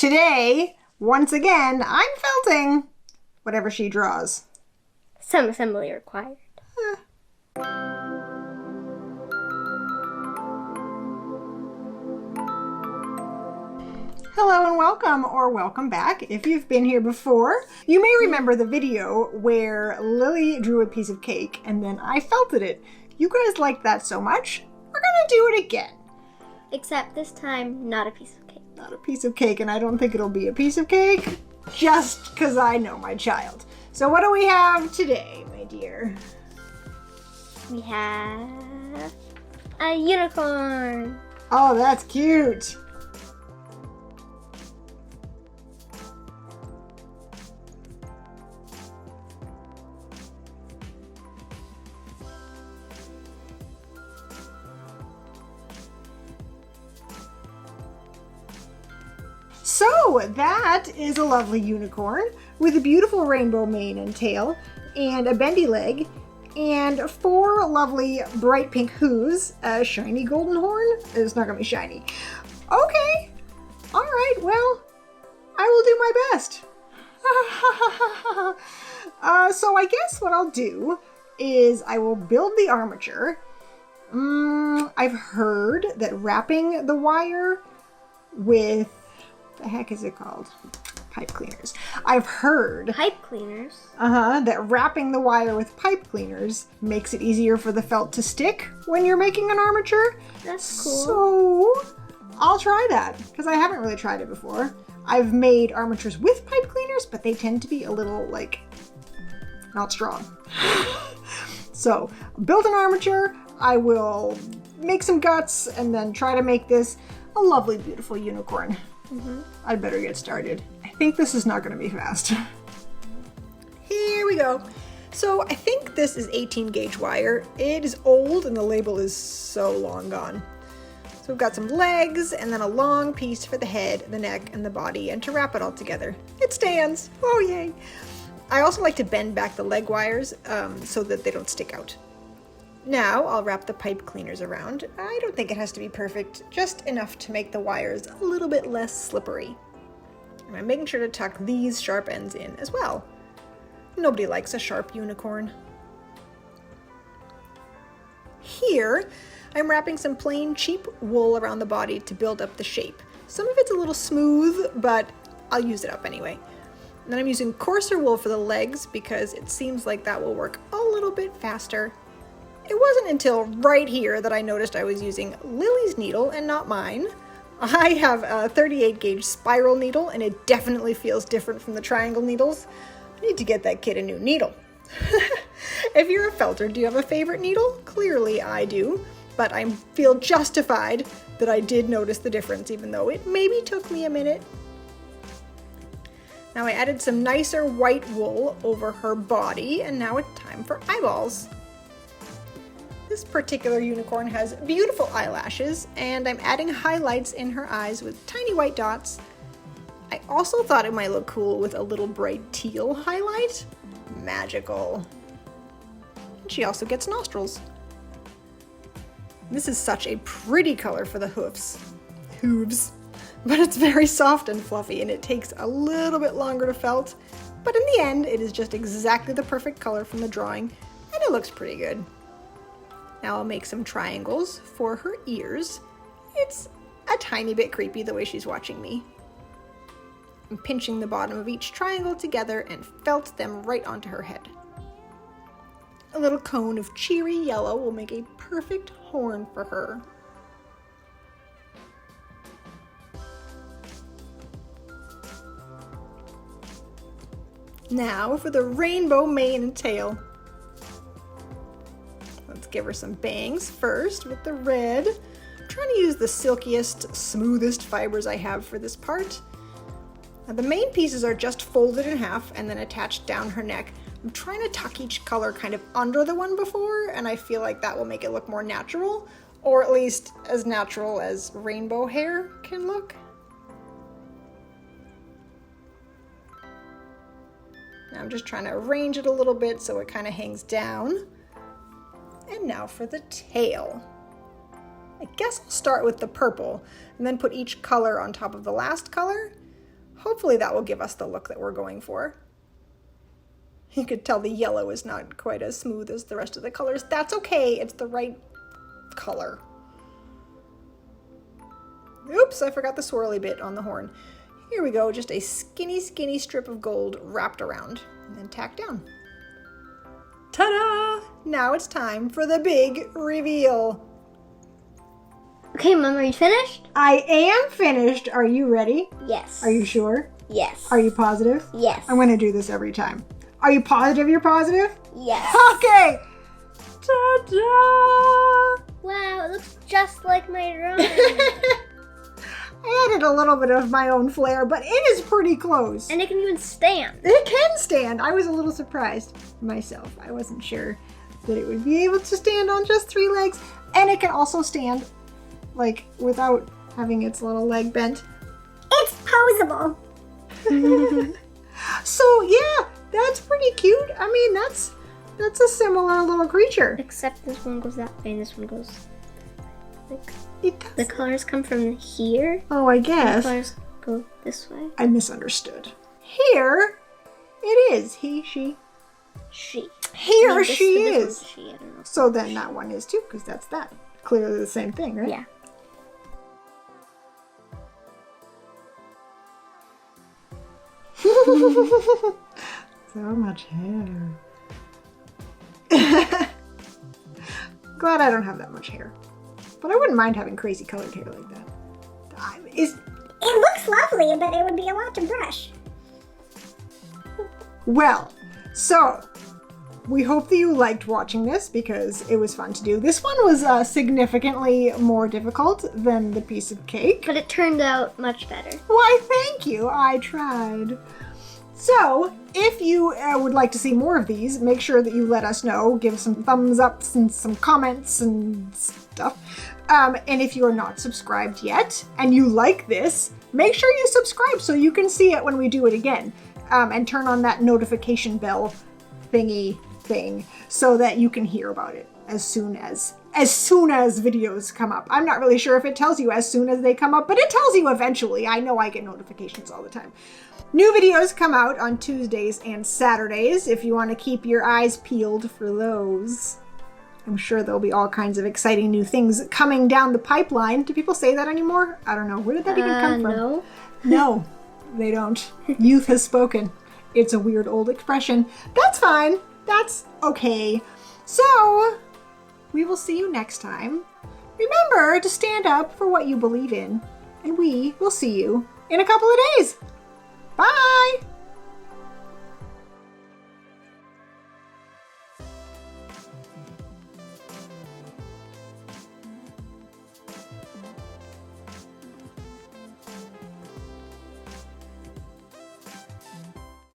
today, once again, I'm felting whatever she draws. Some assembly required. Hello and welcome, or welcome back if you've been here before. You may remember the video where Lilli drew a piece of cake and then I felted it. You guys liked that so much, we're gonna do it again. Except this time, not a piece of cake. Not a piece of cake, and I don't think it'll be a piece of cake, just because I know my child. So what do we have today, my dear? We have a unicorn. Oh, that's cute. So that is a lovely unicorn with a beautiful rainbow mane and tail and a bendy leg and 4 lovely bright pink hooves, a shiny golden horn. It's not gonna be shiny. Okay, all right, well, I will do my best. So I guess what I'll do is I will build the armature. I've heard that wrapping the wire with, the heck is it called? Pipe cleaners. I've heard Pipe cleaners? that wrapping the wire with pipe cleaners makes it easier for the felt to stick when you're making an armature. That's cool. So I'll try that because I haven't really tried it before. I've made armatures with pipe cleaners, but they tend to be a little like not strong. So build an armature, I will make some guts and then try to make this a lovely, beautiful unicorn. I'd better get started. I think this is not going to be fast. Here we go. So I think this is 18 gauge wire. It is old and the label is so long gone. So we've got some legs and then a long piece for the head, the neck, and the body, and to wrap it all together. It stands. Oh, yay. I also like to bend back the leg wires so that they don't stick out. Now I'll wrap the pipe cleaners around. I don't think it has to be perfect, just enough to make the wires a little bit less slippery. And I'm making sure to tuck these sharp ends in as well. Nobody likes a sharp unicorn. Here, I'm wrapping some plain cheap wool around the body to build up the shape. Some of it's a little smooth, but I'll use it up anyway. And then I'm using coarser wool for the legs because it seems like that will work a little bit faster. It wasn't until right here that I noticed I was using Lilli's needle and not mine. I have a 38 gauge spiral needle and it definitely feels different from the triangle needles. I need to get that kid a new needle. If you're a felter, do you have a favorite needle? Clearly I do, but I feel justified that I did notice the difference even though it maybe took me a minute. Now I added some nicer white wool over her body and now it's time for eyeballs. This particular unicorn has beautiful eyelashes, and I'm adding highlights in her eyes with tiny white dots. I also thought it might look cool with a little bright teal highlight. Magical. And she also gets nostrils. This is such a pretty color for the hooves, but it's very soft and fluffy, and it takes a little bit longer to felt, but in the end, it is just exactly the perfect color from the drawing, and it looks pretty good. Now I'll make some triangles for her ears. It's a tiny bit creepy the way she's watching me. I'm pinching the bottom of each triangle together and felt them right onto her head. A little cone of cheery yellow will make a perfect horn for her. Now for the rainbow mane and tail. Let's give her some bangs first with the red. I'm trying to use the silkiest, smoothest fibers I have for this part. Now the main pieces are just folded in half and then attached down her neck. I'm trying to tuck each color kind of under the one before, and I feel like that will make it look more natural, or at least as natural as rainbow hair can look. Now I'm just trying to arrange it a little bit so it kind of hangs down. And now for the tail. I guess I'll start with the purple and then put each color on top of the last color. Hopefully that will give us the look that we're going for. You could tell the yellow is not quite as smooth as the rest of the colors. That's okay, it's the right color. Oops, I forgot the swirly bit on the horn. Here we go, just a skinny, skinny strip of gold wrapped around and then tacked down. Ta-da! Now it's time for the big reveal. Okay, Mom, are you finished? I am finished. Are you ready? Yes. Are you sure? Yes. Are you positive? Yes. I'm going to do this every time. Are you positive you're positive? Yes. Okay! Ta-da! Wow, it looks just like my drawing. I added a little bit of my own flair, but it is pretty close. And it can even stand. It can stand. I was a little surprised myself. I wasn't sure that it would be able to stand on just 3 legs. And it can also stand, like, without having its little leg bent. It's posable. So, yeah, that's pretty cute. I mean, that's a similar little creature. Except this one goes that way and this one goes like It does. the colors come from here. Oh, I And the guess. colors go this way. I misunderstood. Here, it is. He, she. She. Here I mean, this she one's is. She, I don't know. So then that one is too, because that's that. Clearly the same thing, right? Yeah. So much hair. Glad I don't have that much hair. But I wouldn't mind having crazy colored hair like that. It looks lovely, but it would be a lot to brush. Well, so we hope that you liked watching this because it was fun to do. This one was significantly more difficult than the piece of cake. But it turned out much better. Why, thank you. I tried. So, if you would like to see more of these, make sure that you let us know. Give some thumbs ups and some comments and stuff. And if you are not subscribed yet and you like this, make sure you subscribe so you can see it when we do it again. And turn on that notification bell thingy thing so that you can hear about it as soon as videos come up. I'm not really sure if it tells you as soon as they come up, but it tells you eventually. I know I get notifications all the time. New videos come out on Tuesdays and Saturdays if you want to keep your eyes peeled for those. I'm sure there'll be all kinds of exciting new things coming down the pipeline. Do people say that anymore? I don't know. Where did that even come from? No. No, they don't. Youth has spoken. It's a weird old expression. That's fine. That's okay. So, we will see you next time. Remember to stand up for what you believe in, and we will see you in a couple of days. Bye!